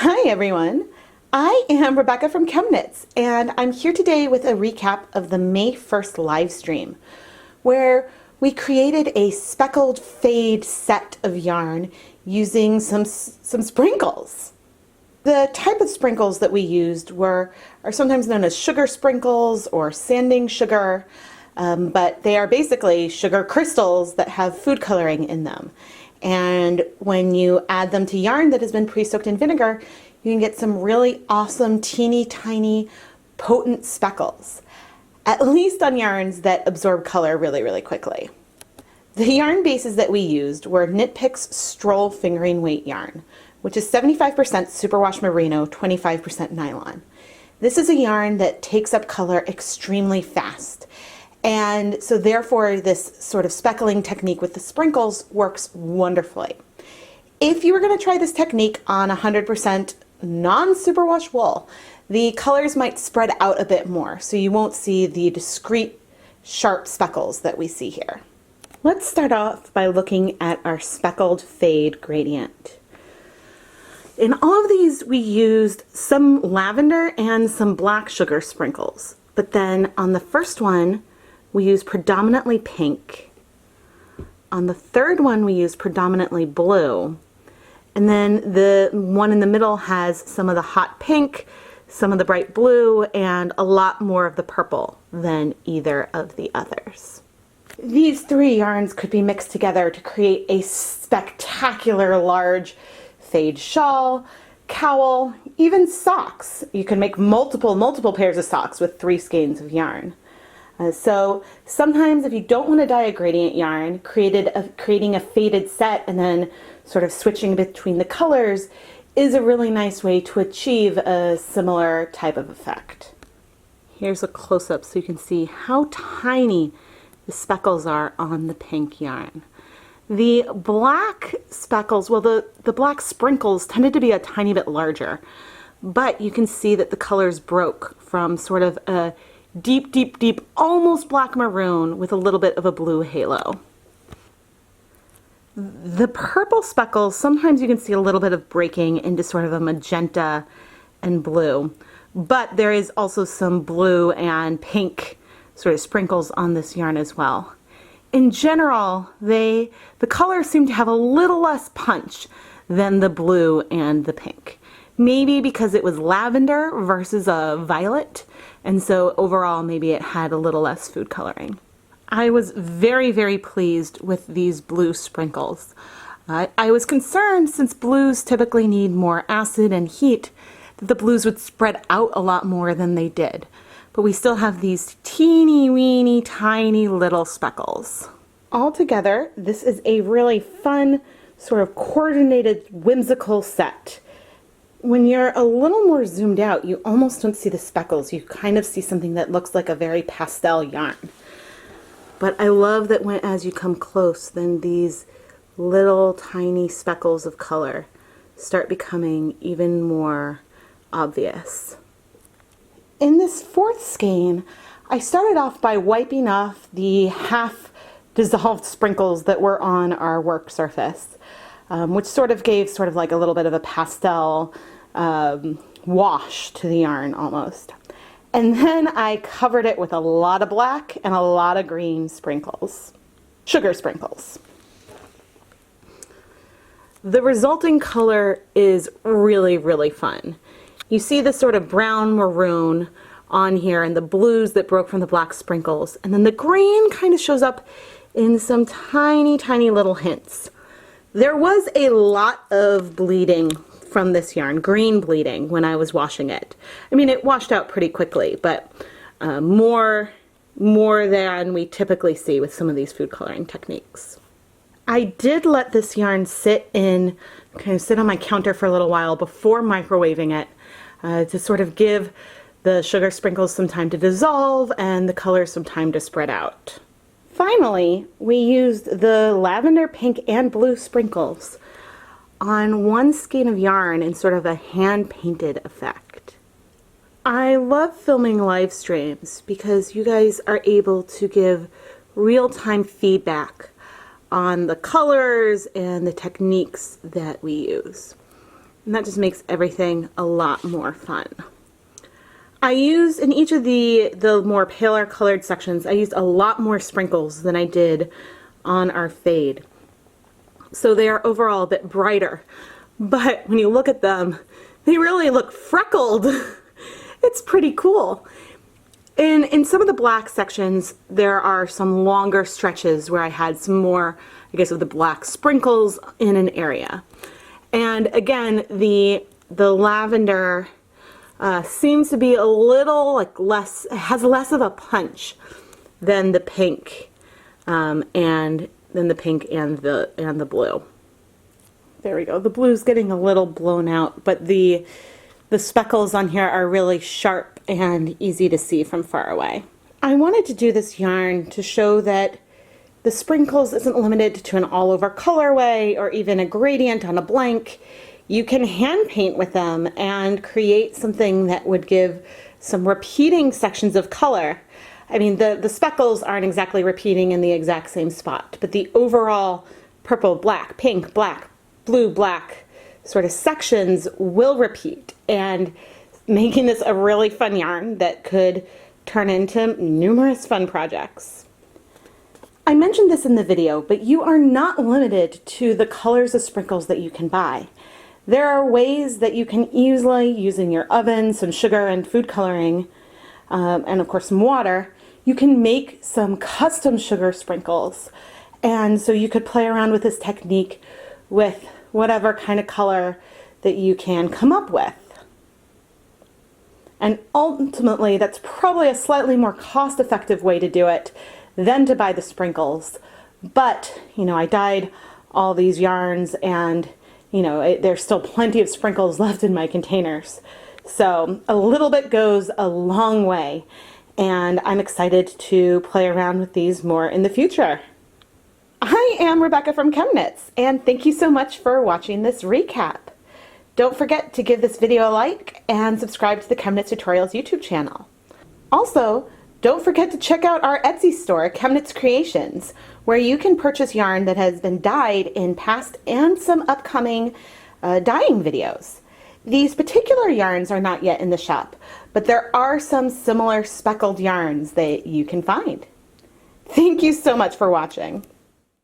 Hi everyone, I am Rebecca from ChemKnits, and I'm here today with a recap of the May 1st live stream where we created a speckled fade set of yarn using some sprinkles. The type of sprinkles that we used are sometimes known as sugar sprinkles or sanding sugar, but they are basically sugar crystals that have food coloring in them. And when you add them to yarn that has been pre-soaked in vinegar, you can get some really awesome, teeny tiny, potent speckles, at least on yarns that absorb color really, really quickly. The yarn bases that we used were Knit Picks Stroll Fingering Weight yarn, which is 75% superwash merino, 25% nylon. This is a yarn that takes up color extremely fast. And so therefore this sort of speckling technique with the sprinkles works wonderfully. If you were going to try this technique on 100% non-superwash wool, the colors might spread out a bit more, so you won't see the discrete sharp speckles that we see here. Let's start off by looking at our speckled fade gradient. In all of these we used some lavender and some black sugar sprinkles, but then on the first one we use predominantly pink. On the third one we use predominantly blue. And then the one in the middle has some of the hot pink, some of the bright blue, and a lot more of the purple than either of the others. These three yarns could be mixed together to create a spectacular large fade shawl, cowl, even socks. You can make multiple pairs of socks with 3 skeins of yarn. So sometimes if you don't want to dye a gradient yarn, creating a faded set and then sort of switching between the colors is a really nice way to achieve a similar type of effect. Here's a close-up so you can see how tiny the speckles are on the pink yarn. The black speckles, well the black sprinkles tended to be a tiny bit larger, but you can see that the colors broke from sort of a deep, almost black maroon with a little bit of a blue halo. The purple speckles, sometimes you can see a little bit of breaking into sort of a magenta and blue, but there is also some blue and pink sort of sprinkles on this yarn as well. In general, the colors seem to have a little less punch than the blue and the pink. Maybe because it was lavender versus a violet, and so overall maybe it had a little less food coloring. I was very pleased with these blue sprinkles. I was concerned, since blues typically need more acid and heat, that the blues would spread out a lot more than they did. But we still have these teeny weeny tiny little speckles. Altogether, this is a really fun, sort of coordinated, whimsical set. When you're a little more zoomed out, you almost don't see the speckles. You kind of see something that looks like a very pastel yarn. But I love that as you come close, then these little tiny speckles of color start becoming even more obvious. In this fourth skein, I started off by wiping off the half dissolved sprinkles that were on our work surface, which sort of gave sort of like a little bit of a pastel wash to the yarn almost. And then I covered it with a lot of black and a lot of green sprinkles, sugar sprinkles. The resulting color is really fun. You see the sort of brown maroon on here and the blues that broke from the black sprinkles, and then the green kind of shows up in some tiny little hints. There was a lot of bleeding from this yarn, green bleeding, when I was washing it. I mean, it washed out pretty quickly, but more than we typically see with some of these food coloring techniques. I did let this yarn sit on my counter for a little while before microwaving it to sort of give the sugar sprinkles some time to dissolve and the colors some time to spread out. Finally, we used the lavender, pink, and blue sprinkles on one skein of yarn in sort of a hand-painted effect. I love filming live streams because you guys are able to give real-time feedback on the colors and the techniques that we use. And that just makes everything a lot more fun. I used, in each of the more paler colored sections, I used a lot more sprinkles than I did on our fade. So they are overall a bit brighter. But when you look at them, they really look freckled. It's pretty cool. In some of the black sections, there are some longer stretches where I had some more, I guess, of the black sprinkles in an area. And again, the lavender seems to be a little like less, has less of a punch than the pink, and the blue. There we go. The blue's getting a little blown out, but the speckles on here are really sharp and easy to see from far away. I wanted to do this yarn to show that the sprinkles isn't limited to an all-over colorway or even a gradient on a blank. You can hand paint with them and create something that would give some repeating sections of color. I mean, the speckles aren't exactly repeating in the exact same spot, but the overall purple, black, pink, black, blue, black sort of sections will repeat, and making this a really fun yarn that could turn into numerous fun projects. I mentioned this in the video, but you are not limited to the colors of sprinkles that you can buy. There are ways that you can easily, using your oven, some sugar and food coloring, and of course some water, you can make some custom sugar sprinkles. And so you could play around with this technique with whatever kind of color that you can come up with. And ultimately, that's probably a slightly more cost-effective way to do it than to buy the sprinkles. But, you know, I dyed all these yarns, and, you know, there's still plenty of sprinkles left in my containers. So a little bit goes a long way, and I'm excited to play around with these more in the future. I am Rebecca from ChemKnits, and thank you so much for watching this recap. Don't forget to give this video a like and subscribe to the ChemKnits Tutorials YouTube channel. Also, don't forget to check out our Etsy store, ChemKnits Creations, where you can purchase yarn that has been dyed in past and some upcoming dyeing videos. These particular yarns are not yet in the shop, but there are some similar speckled yarns that you can find. Thank you so much for watching.